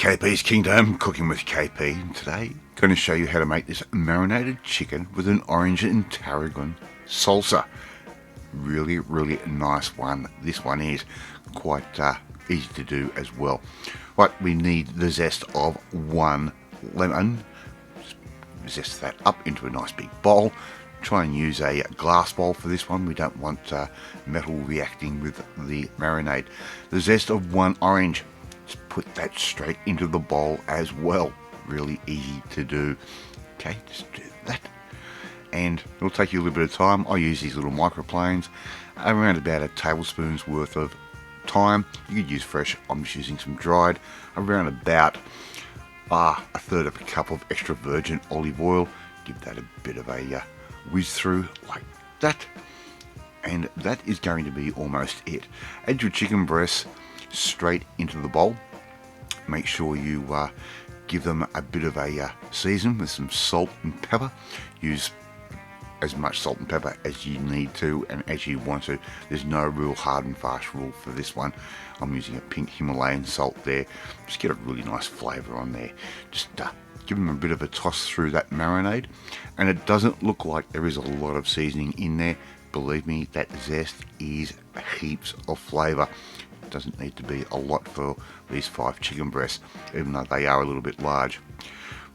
KP's Kingdom, cooking with KP. And today, I'm going to show you how to make this marinated chicken with an orange and tarragon salsa. Really, really nice one. This one is quite easy to do as well. Right, we need the zest of 1 lemon. Zest that up into a nice big bowl. Try and use a glass bowl for this one. We don't want metal reacting with the marinade. The zest of 1 orange. Just put that straight into the bowl as well. Really easy to do. Okay, just do that. And it'll take you a little bit of time. I use these little microplanes. Around about a tablespoon's worth of time. You could use fresh. I'm just using some dried. Around about a third of a cup of extra virgin olive oil. Give that a bit of a whiz through like that. And that is going to be almost it. Add your chicken breasts straight into the bowl. Make sure you give them a bit of a season with some salt and pepper. Use as much salt and pepper as you need to and as you want to. There's no real hard and fast rule for this one. I'm using a pink Himalayan salt there. Just get a really nice flavour on there. Just give them a bit of a toss through that marinade. And it doesn't look like there is a lot of seasoning in there. Believe me, that zest is heaps of flavour. Doesn't need to be a lot for these 5 chicken breasts, even though they are a little bit large.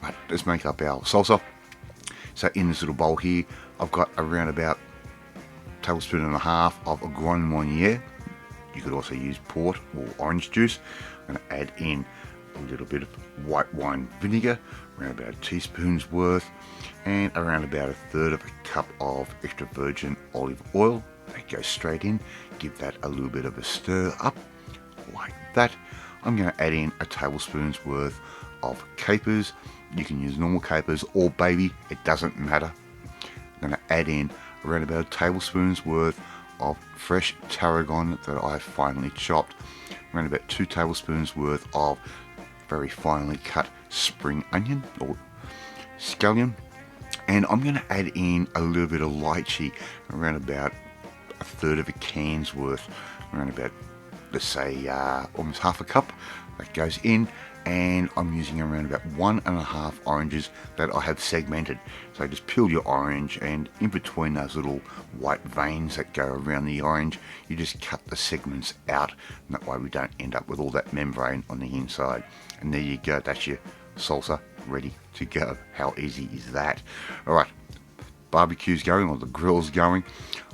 Right, let's make up our salsa. So in this little bowl here, I've got around about a tablespoon and a half of a Grand Marnier. You could also use port or orange juice. I'm going to add in a little bit of white wine vinegar, around about a teaspoon's worth, and around about a third of a cup of extra virgin olive oil. That goes straight in. Give that a little bit of a stir up like that. I'm going to add in a tablespoon's worth of capers. You can use normal capers or baby, it doesn't matter. I'm going to add in around about a tablespoon's worth of fresh tarragon that I've finely chopped. Around about 2 tablespoons worth of very finely cut spring onion or scallion. And I'm going to add in a little bit of lychee, around about a third of a can's worth, around about, let's say, almost half a cup. That goes in, and I'm using around about 1.5 oranges that I have segmented. So just peel your orange, and in between those little white veins that go around the orange, you just cut the segments out, and that way we don't end up with all that membrane on the inside. And there you go, that's your salsa ready to go. How easy is that? Alright, barbecue's going, or the grill's going.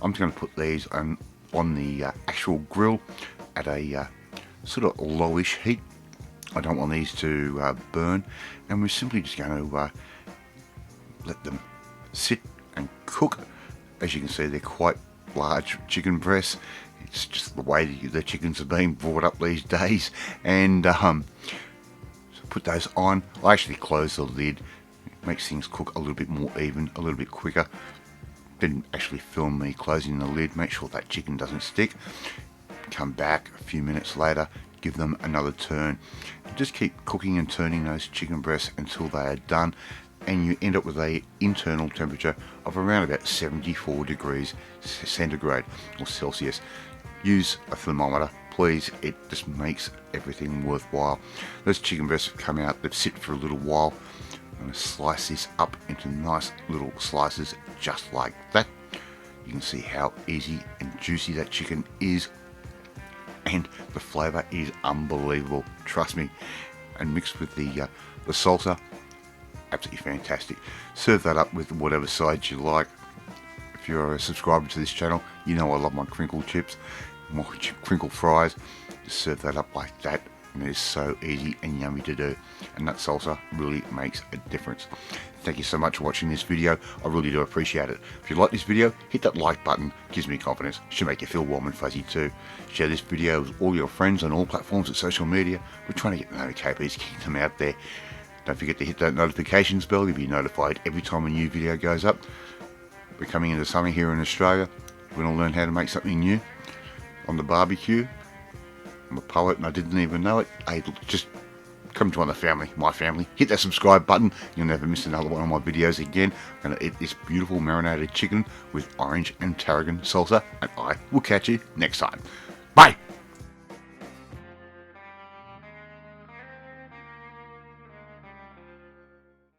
I'm just going to put these on the actual grill at a sort of lowish heat. I don't want these to burn, and we're simply just going to let them sit and cook. As you can see, they're quite large chicken breasts. It's just the way the chickens are being brought up these days. And so put those on. I actually close the lid. It makes things cook a little bit more even, a little bit quicker. Didn't actually film me closing the lid. Make sure that chicken doesn't stick. Come back a few minutes later, give them another turn. Just keep cooking and turning those chicken breasts until they are done, and you end up with a internal temperature of around about 74 degrees centigrade or Celsius. Use a thermometer, please. It just makes everything worthwhile. Those chicken breasts have come out, they've sit for a little while. I'm going to slice this up into nice little slices just like that. You can see how easy and juicy that chicken is, and the flavour is unbelievable, trust me. And mixed with the salsa, absolutely fantastic. Serve that up with whatever sides you like. If you're a subscriber to this channel, you know I love my crinkle chips, my crinkle fries. Just serve that up like that, and it is so easy and yummy to do, and that salsa really makes a difference. Thank you so much for watching this video. I really do appreciate it. If you like this video, hit that like button. Gives me confidence. Should make you feel warm and fuzzy too. Share this video with all your friends on all platforms of social media. We're trying to get the name of KP's Kingdom out there. Don't forget to hit that notifications bell. You'll be notified every time a new video goes up. We're coming into summer here in Australia. We're going to learn how to make something new on the barbecue. I'm a poet and I didn't even know it. Hey, just come join the family, my family. Hit that subscribe button. You'll never miss another one of my videos again. I'm going to eat this beautiful marinated chicken with orange and tarragon salsa, and I will catch you next time. Bye!